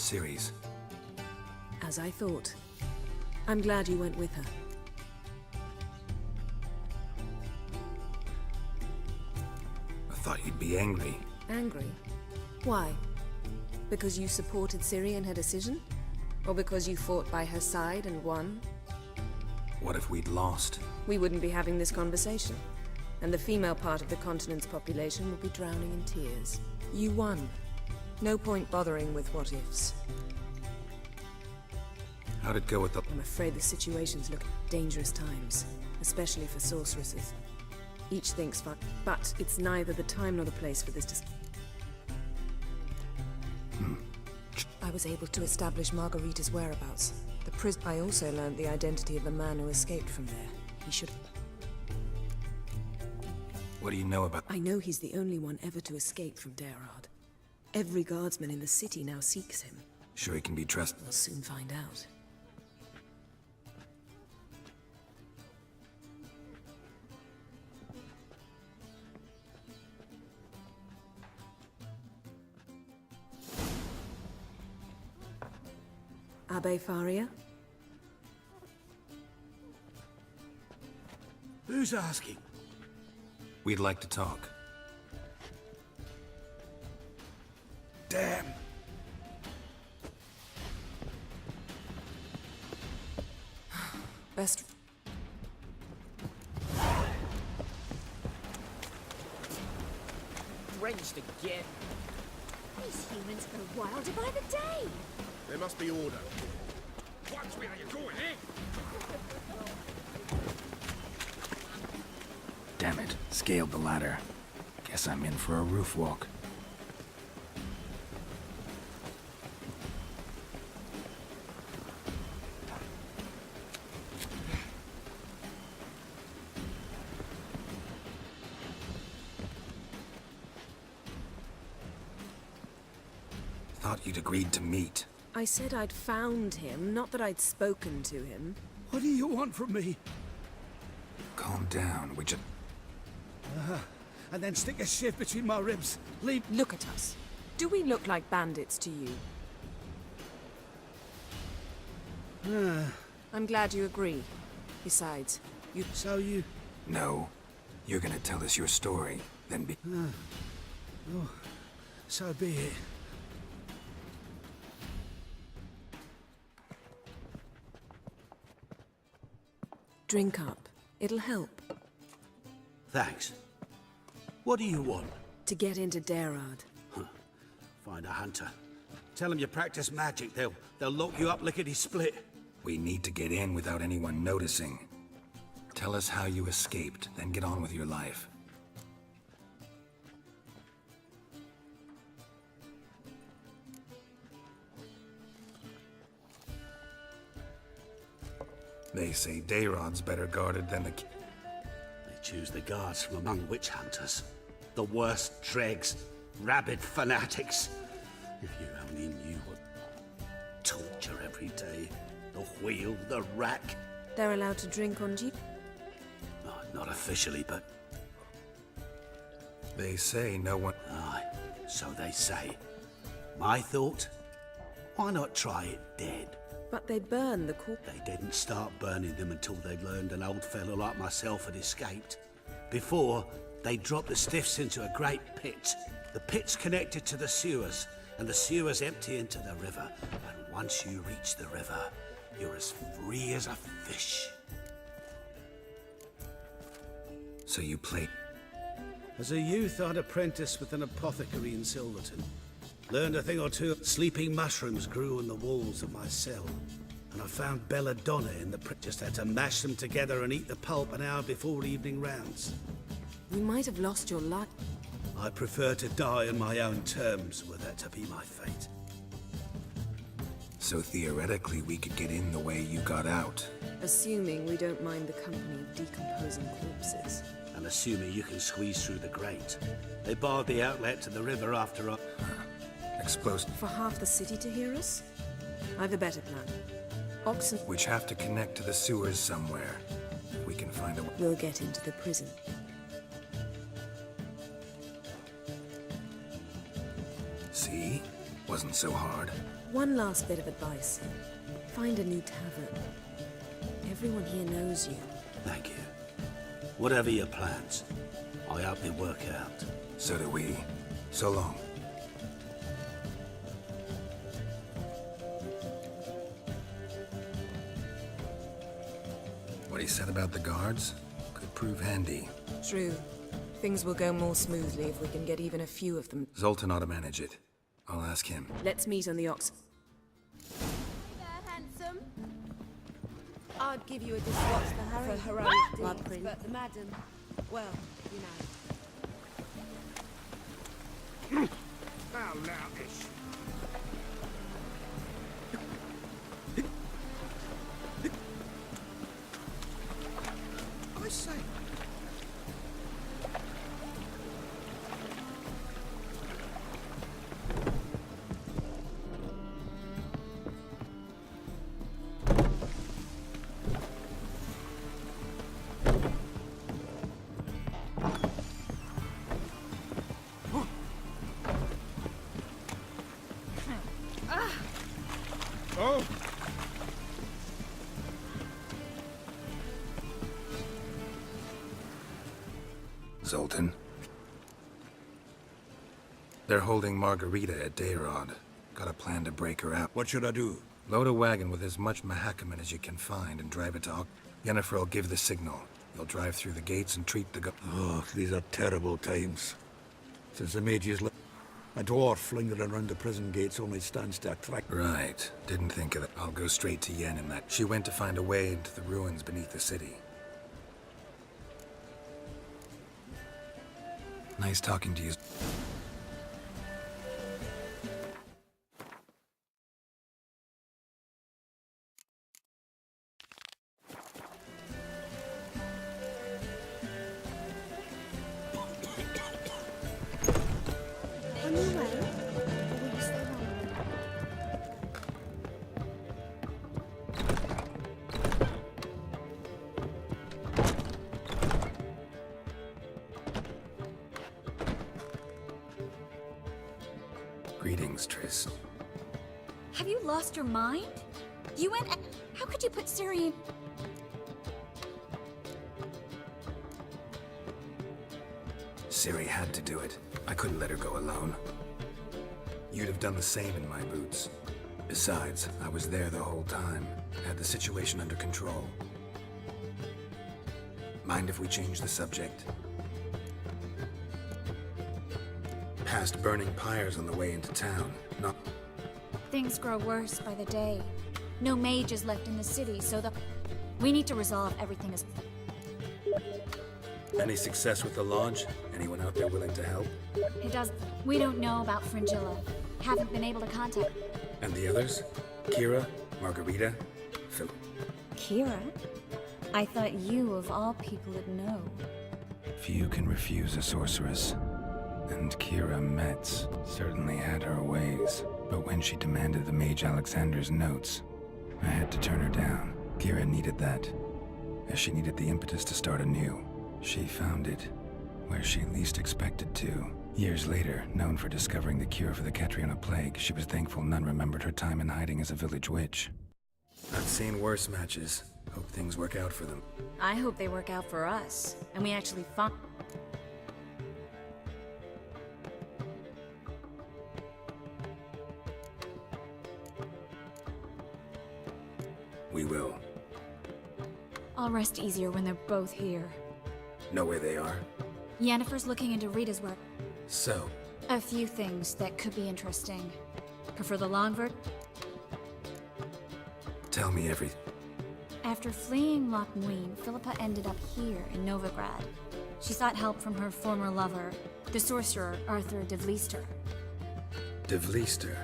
Ciri's. As I thought. I'm glad you went with her. I thought you'd be angry. Angry? Why? Because you supported Ciri in her decision? Or because you fought by her side and won? What if we'd lost? We wouldn't be having this conversation. And the female part of the continent's population would be drowning in tears. You won. No point bothering with what-ifs. How'd it go with the... I'm afraid the situations look dangerous times, especially for sorceresses. Each thinks fun, but it's neither the time nor the place for this I was able to establish Margarita's whereabouts. I also learned the identity of the man who escaped from there. He should... What do you know about... I know he's the only one ever to escape from Derard. Every guardsman in the city now seeks him. Sure he can be trusted? We'll soon find out. Abbe Faria? Who's asking? We'd like to talk. Damn. Best... Drenched again. These humans go wilder by the day. There must be order. Watch where you're going, eh? Damn it. Scaled the ladder. Guess I'm in for a roof walk. Thought you'd agreed to meet. I said I'd found him, not that I'd spoken to him. What do you want from me? Calm down. We just... And then stick a shiv between my ribs. Leave... Look at us. Do we look like bandits to you? I'm glad you agree. Besides, you... So you... No. You're gonna tell us your story, then be... So be it. Drink up. It'll help. Thanks. What do you want? To get into Derard. Find a hunter. Tell them you practice magic. They'll lock you up lickety-split. We need to get in without anyone noticing. Tell us how you escaped, then get on with your life. They say Dayrod's better guarded than the... They choose the guards from among witch hunters. The worst dregs, rabid fanatics. If you only knew what torture every day. The wheel, the rack. They're allowed to drink on Jeep? Oh, not officially, but... They say no one... Aye, so they say. My thought? Why not try it dead? But they burn the corpse. They didn't start burning them until they'd learned an old fellow like myself had escaped. Before, they dropped the stiffs into a great pit. The pit's connected to the sewers, and the sewers empty into the river. And once you reach the river, you're as free as a fish. So you played... As a youth, I'd apprenticed with an apothecary in Silverton. Learned a thing or two. Sleeping mushrooms grew on the walls of my cell. And I found belladonna in the just had to mash them together and eat the pulp an hour before evening rounds. You might have lost your life. I prefer to die on my own terms, were that to be my fate. So theoretically, we could get in the way you got out. Assuming we don't mind the company of decomposing corpses. And assuming you can squeeze through the grate. They barred the outlet to the river after I... Explosive... For half the city to hear us? I've a better plan. Oxen... Which have to connect to the sewers somewhere. We can find a... We'll get into the prison. See? Wasn't so hard. One last bit of advice. Find a new tavern. Everyone here knows you. Thank you. Whatever your plans, I hope they work out. So do we. So long. What he said about the guards could prove handy. True. Things will go more smoothly if we can get even a few of them. Zoltan ought to manage it. I'll ask him. Let's meet on the Ox. There, handsome. I'd give you a dispatch for heroic deeds, but the madam, well, you know. How loutish. I say. Oh! Zoltan. They're holding Margarita at Dayrod. Got a plan to break her out. What should I do? Load a wagon with as much Mahakaman as you can find and drive it to Yennefer will give the signal. You'll drive through the gates and treat the Oh, these are terrible times. Since the mages left, a dwarf lingering around the prison gates only stands to attract. Right. Didn't think of it. I'll go straight to Yen in that. She went to find a way into the ruins beneath the city. Nice talking to you. On your way? Or will you stay longer? Greetings, Triss. Have you lost your mind? You went. How could you put Ciri in? Ciri had to do it. I couldn't let her go alone. You'd have done the same in my boots. Besides, I was there the whole time. Had the situation under control. Mind if we change the subject? Past burning pyres on the way into town. Not... Things grow worse by the day. No mages left in the city, so we need to resolve everything as. Any success with the launch? Anyone out there willing to help? It does. We don't know about Fringilla. Haven't been able to contact. And the others? Kira? Margarita? Phil... Kira? I thought you, of all people, would know. Few can refuse a sorceress. And Kira Metz certainly had her ways. But when she demanded the Mage Alexander's notes, I had to turn her down. Kira needed that, as she needed the impetus to start anew. She found it where she least expected to. Years later, known for discovering the cure for the Catriona plague, she was thankful none remembered her time in hiding as a village witch. I've seen worse matches. Hope things work out for them. I hope they work out for us, and we actually find. We will. I'll rest easier when they're both here. Know where they are? Yennefer's looking into Rita's work. So, A few things that could be interesting. Prefer the Longvert? tell me everything. After fleeing Loch Muin, Philippa ended up here in Novigrad. She sought help from her former lover, the sorcerer Arthur de Vlister. De Vlister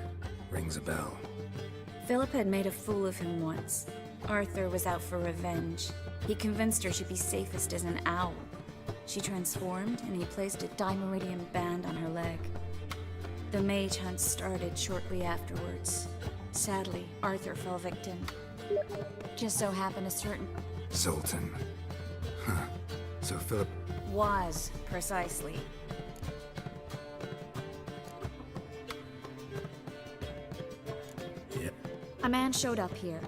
rings a bell. Philippa had made a fool of him once. Arthur was out for revenge. He convinced her she'd be safest as an owl. She transformed, and he placed a Dimeridian band on her leg. The mage hunt started shortly afterwards. Sadly, Arthur fell victim. Just so happened a certain... Zoltan. Huh. So Philip... was, precisely. A man showed up here.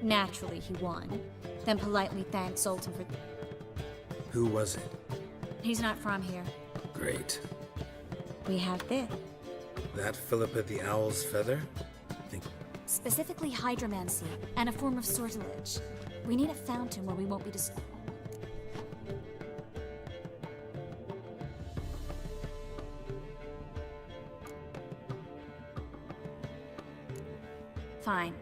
Naturally, he won. Then politely thanked Sultan for... Who was it? He's not from here. Great. We have this. That Philippa the Owl's feather? Specifically hydromancy, and a form of sortilege. We need a fountain where we won't be disturbed. Fine.